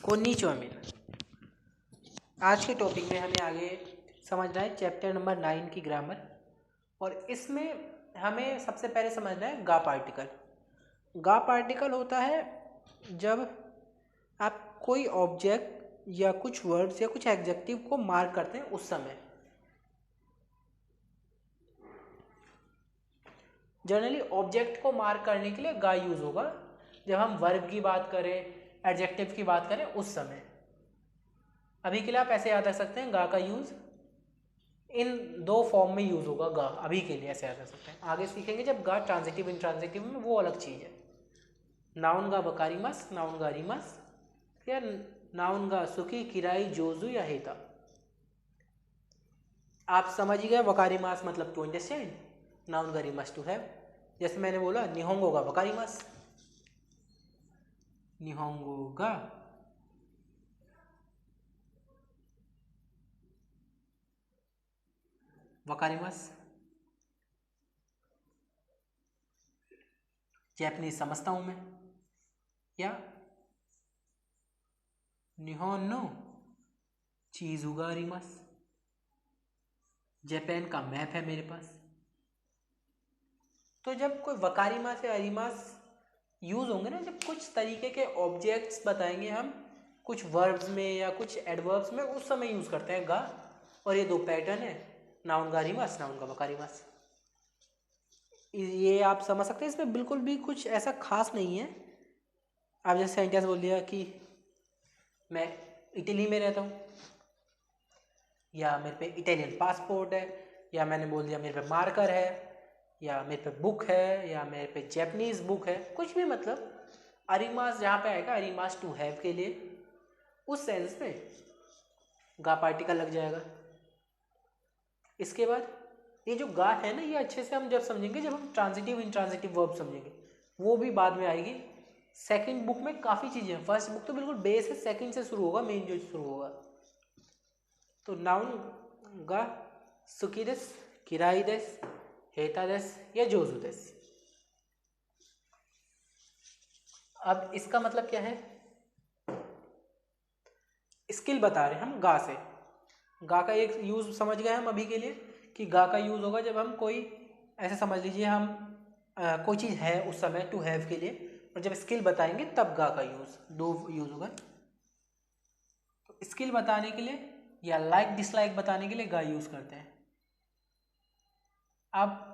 कोन्निचिवा मीना। आज के टॉपिक में हमें आगे समझना है चैप्टर नंबर 9 की ग्रामर, और इसमें हमें सबसे पहले समझना है गा पार्टिकल। गा पार्टिकल होता है जब आप कोई ऑब्जेक्ट या कुछ वर्ड्स या कुछ एडजेक्टिव को मार्क करते हैं उस समय। जनरली ऑब्जेक्ट को मार्क करने के लिए गा यूज होगा। जब हम वर्ब की बात करें, एडजेक्टिव की बात करें उस समय। अभी के लिए आप ऐसे याद रख सकते हैं, गा का यूज इन दो फॉर्म में यूज होगा। गा अभी के लिए ऐसे याद रख सकते हैं, आगे सीखेंगे जब गा ट्रांजिटिव इंट्रांजिटिव में, वो अलग चीज है। नाउन गा वकारिमास, नाउन गा रिमास, या नाउन गा सुकी किराई जोजू या हेता। आप समझ ही गए वकारिमास मतलब टू अंडरस्टैंड, नाउन गा रिमास टू हैव। जैसे मैंने बोला निहोंगो गा वकारिमास, निहोंगो गा वकारिमास। जैपनीज समझता हूं मैं, या निहोन नो चीज उगारिमास, जापान का मैप है मेरे पास। तो जब कोई वकारिमास या अरिमास यूज होंगे ना, जब कुछ तरीके के ऑब्जेक्ट्स बताएंगे हम कुछ वर्ब्स में या कुछ एडवर्ब्स में, उस समय यूज करते हैं गा। और ये दो पैटर्न है, नाउन गा रिमास, नाउन गा वकारिमास। ये आप समझ सकते हैं, इसमें बिल्कुल भी कुछ ऐसा खास नहीं है। आप जैसे सेंटेंस बोल दिया कि मैं इटली में रहता हूँ, या मेरे पे इटालियन पासपोर्ट है, या मैंने बोल दिया मेरे पे मार्कर है, या मेरे पे बुक है, या मेरे पे जैपनीज बुक है, कुछ भी मतलब अरिमास जहाँ पे आएगा, अरिमास टू हैव के लिए, उस सेंस में गा पार्टिकल लग जाएगा। इसके बाद ये जो गा है ना, ये अच्छे से हम जब समझेंगे जब हम ट्रांजिटिव इंट्रांजिटिव वर्ब समझेंगे, वो भी बाद में आएगी। सेकंड बुक में काफ़ी चीज़ें हैं, फर्स्ट बुक तो बिल्कुल बेस है, सेकंड से शुरू होगा मेन जो शुरू होगा। तो नाउन गा सुकी देस, किराई देस, हेता देस या जोजू देस। अब इसका मतलब क्या है, स्किल बता रहे हैं हम गा से। गा का एक यूज समझ गए हम अभी के लिए कि गा का यूज होगा जब हम कोई, ऐसे समझ लीजिए हम कोई चीज़ है उस समय टू हैव के लिए, और जब स्किल बताएंगे तब गा का यूज, दो यूज होगा। तो स्किल बताने के लिए या लाइक डिसलाइक बताने के लिए गा यूज करते हैं। अब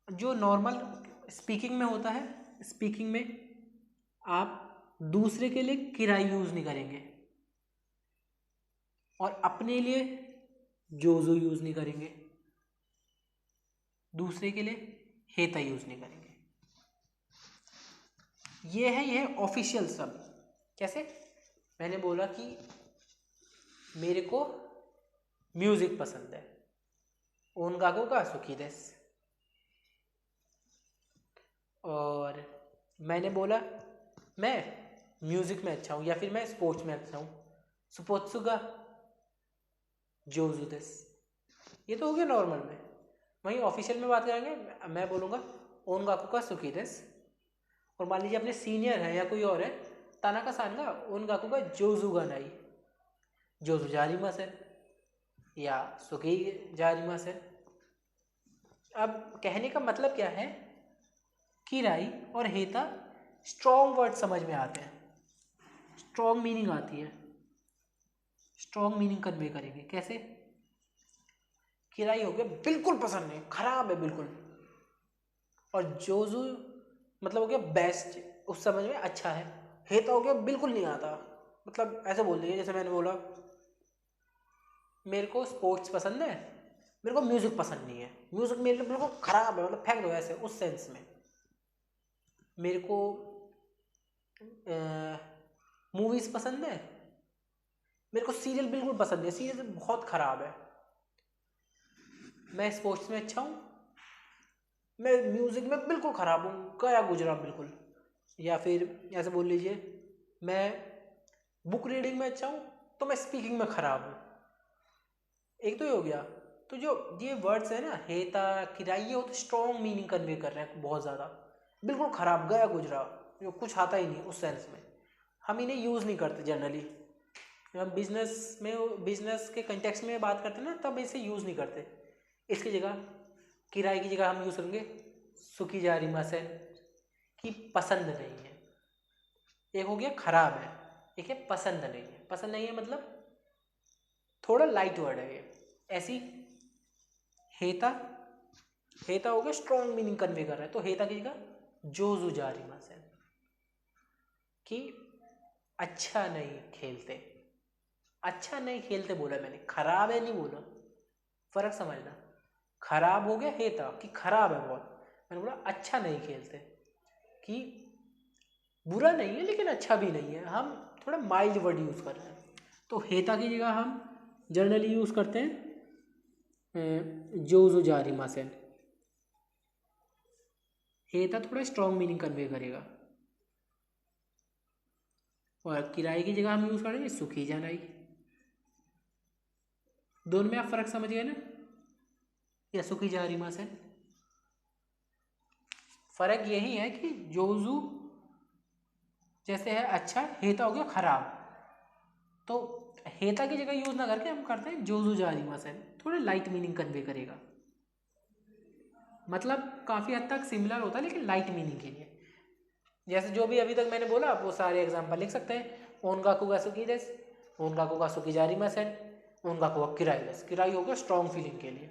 जो नॉर्मल स्पीकिंग में होता है, स्पीकिंग में आप दूसरे के लिए किराई यूज नहीं करेंगे, और अपने लिए जोजो यूज नहीं करेंगे, दूसरे के लिए हेता यूज नहीं करेंगे। ये ऑफिशियल शब्द। कैसे, मैंने बोला कि मेरे को म्यूजिक पसंद है, ओनगाको का सुखी देस। और मैंने बोला मैं म्यूजिक में अच्छा हूँ, या फिर मैं स्पोर्ट्स में अच्छा हूँ, स्पोर्ट्सुगा जोजू देस। ये तो हो गया नॉर्मल में। वहीं ऑफिशियल में बात करेंगे, मैं बोलूँगा ओनगाको का सुखी देस। और मान लीजिए अपने सीनियर है या कोई और है, तानाका सान का ओनगाको का जोजू गा नाई, जोजू जारिमास है या सुकी जारिमास है। अब कहने का मतलब क्या है, किराई और हेता स्ट्रॉन्ग वर्ड समझ में आते हैं, स्ट्रॉन्ग मीनिंग आती है, स्ट्रॉन्ग मीनिंग कन्वे करेंगे। कैसे, किराई हो गया बिल्कुल पसंद नहीं, खराब है बिल्कुल, और जोजू मतलब हो गया बेस्ट, उस समझ में अच्छा है। हेता हो गया बिल्कुल नहीं आता, मतलब ऐसे बोल दीजिए जैसे मैंने बोला मेरे को स्पोर्ट्स पसंद है, मेरे को म्यूजिक पसंद नहीं है, म्यूजिक मेरे लिए बिल्कुल खराब है, मतलब फेंक दो ऐसे, उस सेंस में। मेरे को मूवीज पसंद है, मेरे को सीरियल बिल्कुल पसंद नहीं है, सीरियल बहुत खराब है। मैं स्पोर्ट्स में अच्छा हूँ, मैं म्यूजिक में बिल्कुल खराब हूँ, गया गुजरा बिल्कुल। या फिर ऐसे बोल लीजिए मैं बुक रीडिंग में अच्छा हूँ, तो मैं स्पीकिंग में खराब हूँ। एक तो ये हो गया। तो जो ये वर्ड्स है ना, हेता किराई, ये होते स्ट्रॉन्ग मीनिंग कन्वे कर रहे हैं बहुत ज़्यादा, बिल्कुल खराब, गया गुजरा, जो कुछ आता ही नहीं, उस सेंस में हम इन्हें यूज़ नहीं करते जनरली। जब हम बिजनेस के कंटेक्स्ट में बात करते हैं ना, तब इसे यूज़ नहीं करते। इसकी जगह किराए की जगह हम यूज़ करेंगे सुखी जा रही मसेन, कि पसंद नहीं है। एक हो गया खराब है, एक है पसंद नहीं है। पसंद नहीं है मतलब थोड़ा लाइट वर्ड है ये। ऐसी हेता, हेता हो गया स्ट्रॉन्ग मीनिंग कन्वे कर रहा है, तो हेता की जगह जोजू जा रही मसेन, कि अच्छा नहीं खेलते। अच्छा नहीं खेलते बोला मैंने, खराब है नहीं बोला, फर्क समझना। खराब हो गया हेता, कि खराब है बहुत। मैंने बोला अच्छा नहीं खेलते, कि बुरा नहीं है लेकिन अच्छा भी नहीं है। हम थोड़ा माइल्ड वर्ड यूज़ कर रहे हैं। तो हेता की जगह हम जनरली यूज़ करते हैं जोजो जारी मासेन। हेता थोड़ा स्ट्रॉन्ग मीनिंग कन्वे करेगा। और किराए की जगह हम यूज़ करेंगे सुखी जानाई। दोनों में आप फ़र्क समझ गए ना, या सुखी जा रही मासेन। फ़र्क यही है कि जोजू जैसे है अच्छा, हेता हो गया खराब। तो हेता की जगह यूज़ ना करके हम करते हैं जोजू जा रही मासेन, थोड़ा लाइट मीनिंग कन्वे करेगा। मतलब काफ़ी हद तक सिमिलर होता है लेकिन लाइट मीनिंग के लिए। जैसे जो भी अभी तक मैंने बोला आप वो सारे एग्जांपल लिख सकते हैं। ओनगाकू गा सुकी देस, ओनगाकू गा सुकी जारी मासेन, ओनगाकू गा किराई देस। किराई हो गया स्ट्रॉन्ग फीलिंग के लिए।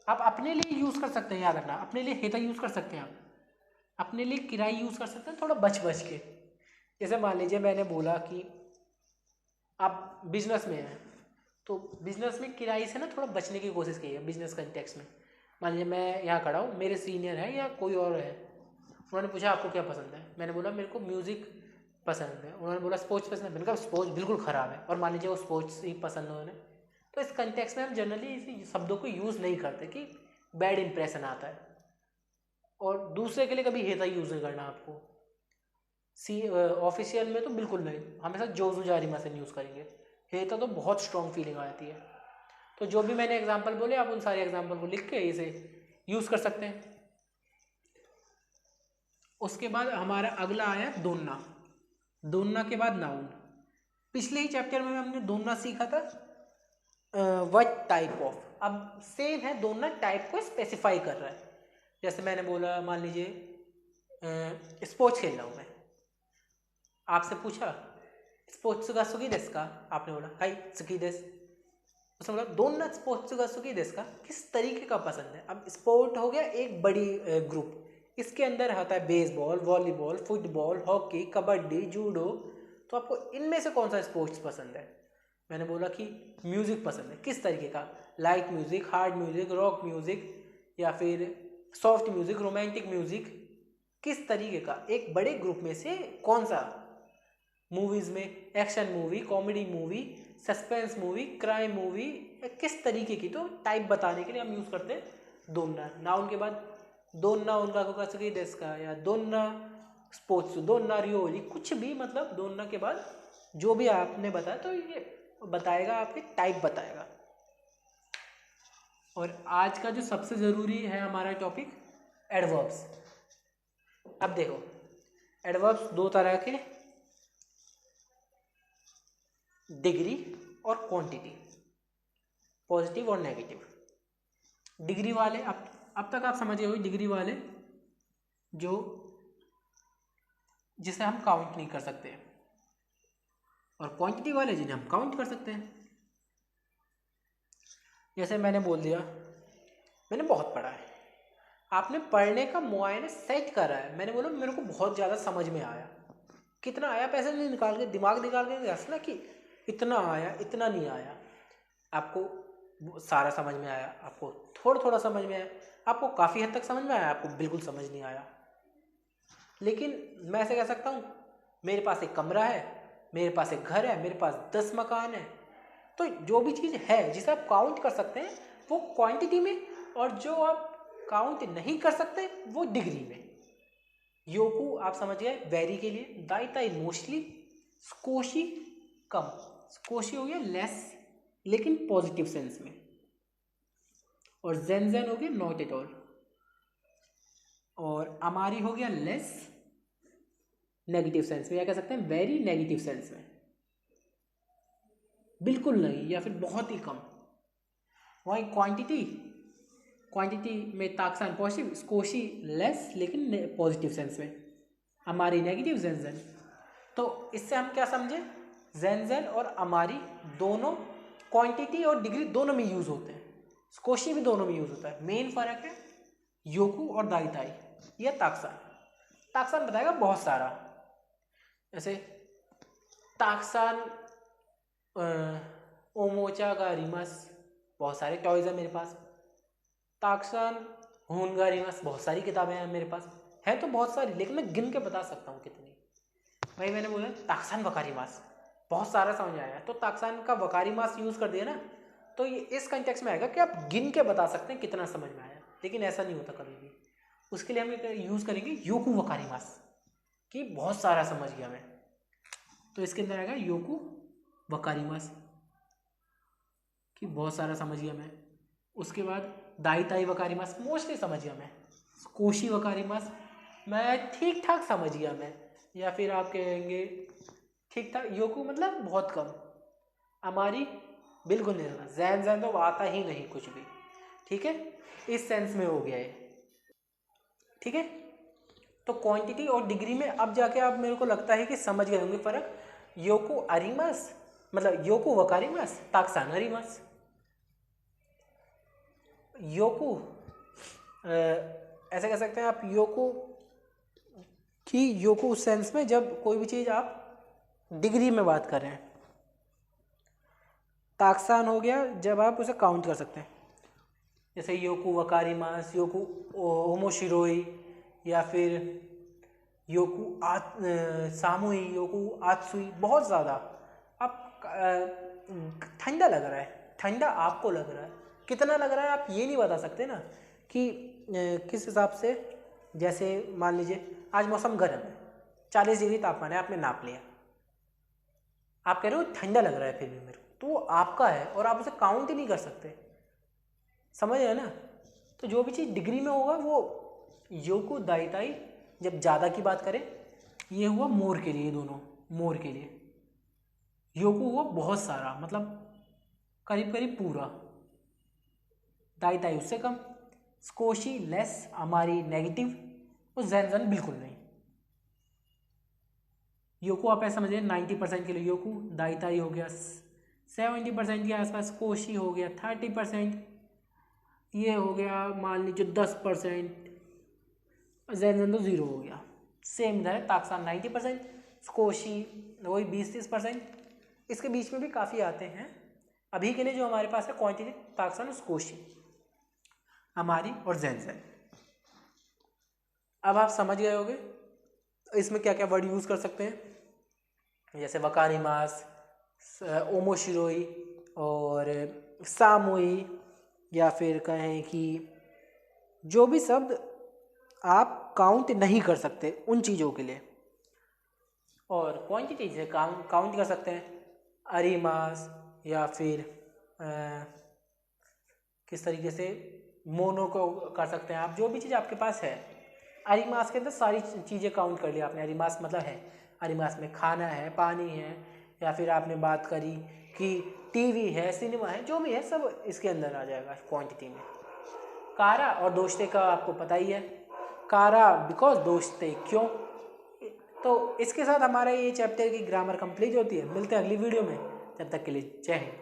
आप अपने लिए यूज़ कर सकते हैं, याद रखना, अपने लिए हेता यूज़ कर सकते हैं आप, अपने लिए किराई यूज़ कर सकते हैं थोड़ा बच बच के। जैसे मान लीजिए मैंने बोला कि आप बिजनेस में हैं, तो बिजनेस में किराई से ना थोड़ा बचने की कोशिश कीजिए बिजनेस कंटेक्स्ट में। मान लीजिए मैं यहाँ खड़ा हूँ, मेरे सीनियर है या कोई और है, उन्होंने पूछा आपको क्या पसंद है, मैंने बोला मेरे को म्यूज़िक पसंद है। उन्होंने बोला स्पोर्ट्स पसंद है, मैंने कहा स्पोर्ट्स बिल्कुल ख़राब है, और मान लीजिए वो स्पोर्ट्स ही पसंद है उन्हें। तो इस कंटेक्स्ट में हम जनरली इस शब्दों को यूज़ नहीं करते कि बैड इंप्रेशन आता है। और दूसरे के लिए कभी हेता यूज़ नहीं करना आपको। ऑफिशियल में तो बिल्कुल नहीं, हमेशा जोजू जारी मसेन यूज़ करेंगे। हेता तो बहुत स्ट्रॉन्ग फीलिंग आती है। तो जो भी मैंने एग्जांपल बोले आप उन सारे एग्जांपल को लिख के इसे यूज़ कर सकते हैं। उसके बाद हमारा अगला आया दोन्ना। दोन्ना के बाद नाउन। पिछले ही चैप्टर में हमने दोन्ना सीखा था व्हाट टाइप ऑफ। अब सेम है, दोन्ना टाइप को स्पेसिफाई कर रहा है। जैसे मैंने बोला मान लीजिए स्पोर्ट्स खेल रहा हूँ मैं, आपसे पूछा स्पोर्ट्स का सुगी देस का, आपने बोला हाई सुगी देस। उसने बोला दोनों स्पोर्ट्स का सुगी देस का, किस तरीके का पसंद है। अब स्पोर्ट हो गया एक बड़ी ग्रुप, इसके अंदर होता है baseball, volleyball, football, hockey, kabaddi, judo. तो आपको इनमें से कौन सा स्पोर्ट्स पसंद है। मैंने बोला कि म्यूज़िक पसंद है, किस तरीके का, light music, hard music, rock music, या फिर सॉफ्ट म्यूज़िक, रोमांटिक म्यूज़िक, किस तरीके का। एक बड़े ग्रुप में से कौन सा, मूवीज़ में action movie, comedy movie, suspense movie, crime movie, किस तरीके की। तो टाइप बताने के लिए हम यूज़ करते हैं दोन्ना। नाउन के बाद दोन्ना उनका कोकासुकी देश का, या दोन्ना स्पोर्ट्स, दोन्ना रियोली, कुछ भी, मतलब दोन्ना के बाद जो भी आपने बताया तो ये बताएगा, आपके टाइप बताएगा। और आज का जो सबसे ज़रूरी है हमारा टॉपिक एडवर्ब्स। अब देखो एडवर्ब्स दो तरह के, डिग्री और क्वांटिटी, पॉजिटिव और नेगेटिव। डिग्री वाले अब तक आप समझ गए हो, डिग्री वाले जो जिसे हम काउंट नहीं कर सकते, और क्वांटिटी वाले जिन्हें हम काउंट कर सकते हैं। जैसे मैंने बोल दिया मैंने बहुत पढ़ा है, आपने पढ़ने का मुआयना सेट करा है, मैंने बोला मेरे को बहुत ज़्यादा समझ में आया। कितना आया पैसे नहीं निकाल के, दिमाग निकाल के हंसना कि इतना आया इतना नहीं आया। आपको सारा समझ में आया, आपको थोड़ा थोड़ा समझ में आया, आपको काफ़ी हद तक समझ में आया, आपको बिल्कुल समझ नहीं आया। लेकिन मैं ऐसे कह सकता हूँ मेरे पास एक कमरा है, मेरे पास एक घर है, मेरे पास 10 मकान है। तो जो भी चीज़ है जिसे आप काउंट कर सकते हैं वो क्वांटिटी में, और जो आप काउंट नहीं कर सकते वो डिग्री में। योकू आप समझ गए वेरी के लिए, दाइताई मोस्टली, स्कोशी कम, स्कोशी हो गया लेस लेकिन पॉजिटिव सेंस में, और जेन हो गया नॉट एट ऑल, और अमारी हो गया लेस नेगेटिव सेंस में, या कह सकते हैं वेरी नेगेटिव सेंस में। बिल्कुल नहीं या फिर बहुत ही कम। वहीं क्वांटिटी में ताकसान पॉजिटिव, स्कोशी लेस लेकिन पॉजिटिव सेंस में, अमारी नेगेटिव, ज़ेनज़ेन। तो इससे हम क्या समझे, ज़ेनज़ेन और अमारी दोनों क्वांटिटी और डिग्री दोनों में यूज़ होते हैं, स्कोशी भी दोनों में यूज़ होता है। मेन फ़र्क है योकू और दाईताई या ताकसान। ताकसान बताएगा बहुत सारा, जैसे ताकसान ओमोचा गारिमस, बहुत सारे टॉयज़ हैं मेरे पास। ताकसान होनगारिमस, बहुत सारी किताबें हैं मेरे पास, है तो बहुत सारी, लेकिन मैं गिन के बता सकता हूँ कितनी। भाई मैंने बोला ताकसान वकारिमास, बहुत सारा समझ आया, तो ताकसान का वकारिमास यूज़ कर दिया ना, तो ये इस कंटेक्स्ट में आएगा कि आप गिन के बता सकते हैं कितना समझ में आया, लेकिन ऐसा नहीं होता कभी भी। उसके लिए हम यूज़ करेंगे योकू वकारिमास, कि बहुत सारा समझ गया मैं, तो इसके अंदर आएगा योकू वकारिमास कि बहुत सारा समझ गया मैं। उसके बाद दाईताई वकारिमास मोस्टली समझ गया मैं। कोशी वकारिमास मैं ठीक ठाक समझ गया मैं, या फिर आप कहेंगे ठीक ठाक। योकू मतलब बहुत कम, हमारी बिल्कुल नहीं रहना, ज़ैन तो आता ही नहीं कुछ भी, ठीक है, इस सेंस में हो गया ये, ठीक है। तो क्वांटिटी और डिग्री में अब जाके आप मेरे को लगता है कि समझ गए होंगे फ़र्क। योकू अरिमास मतलब योकू वकारिमास, ताकसान अरिमास। योकू ऐसे कह सकते हैं आप योकू कि योकू सेंस में जब कोई भी चीज़ आप डिग्री में बात कर रहे हैं। ताकसान हो गया जब आप उसे काउंट कर सकते हैं, जैसे योकू वकारिमास, योकू ओमोशिरोई, या फिर योकू सामुई, योकू आत्सुई, बहुत ज़्यादा। आप ठंडा लग रहा है, ठंडा आपको लग रहा है, कितना लग रहा है आप ये नहीं बता सकते ना कि किस हिसाब से। जैसे मान लीजिए आज मौसम गर्म है, 40 डिग्री तापमान है, आपने नाप लिया, आप कह रहे हो ठंडा लग रहा है फिर भी मेरे को, तो वो आपका है और आप उसे काउंट ही नहीं कर सकते, समझ रहे हैं ना। तो जो भी चीज़ डिग्री में होगा वो योकू दाईताई, जब ज़्यादा की बात करें, ये हुआ मोर के लिए, दोनों मोर के लिए। योकू हुआ बहुत सारा, मतलब करीब करीब पूरा, दाईताई उससे कम, स्कोशी लेस, हमारी नेगेटिव, और ज़ेनज़ेन बिल्कुल नहीं। योकू आप ऐसा समझिए 90% के लिए योकू, दाईताई हो गया 70% के आसपास, कोशी हो गया 30%, ये हो गया मान लीजिए 10%, ज़ेनज़ेन तो 0 हो गया। सेम इधर है, ताकसान 90%, स्कोशी वही 20-30%, इसके बीच में भी काफ़ी आते हैं। अभी के लिए जो हमारे पास है क्वांटिटी, ताकसान, स्कोशी, हमारी और ज़ेनज़ेन। अब आप समझ गए होंगे इसमें क्या क्या वर्ड यूज़ कर सकते हैं, जैसे वकारिमास, ओमोशिरोई और सामुई, या फिर कहें कि जो भी शब्द आप काउंट नहीं कर सकते उन चीज़ों के लिए, और क्वांटिटी से काउंट कर सकते हैं, अरिमास, या फिर किस तरीके से मोनो को कर सकते हैं आप, जो भी चीज़ आपके पास है। अरिमास के अंदर सारी चीज़ें काउंट कर लिया आपने, अरिमास मतलब है, अरिमास में खाना है, पानी है, या फिर आपने बात करी कि टीवी है, सिनेमा है, जो भी है सब इसके अंदर आ जाएगा क्वांटिटी में। कारा और दोस्ते का आपको पता ही है, कारा बिकॉज, दोस्ते क्यों। तो इसके साथ हमारा ये चैप्टर की ग्रामर कंप्लीट होती है। मिलते हैं अगली वीडियो में, तब तक के लिए जय हिंद।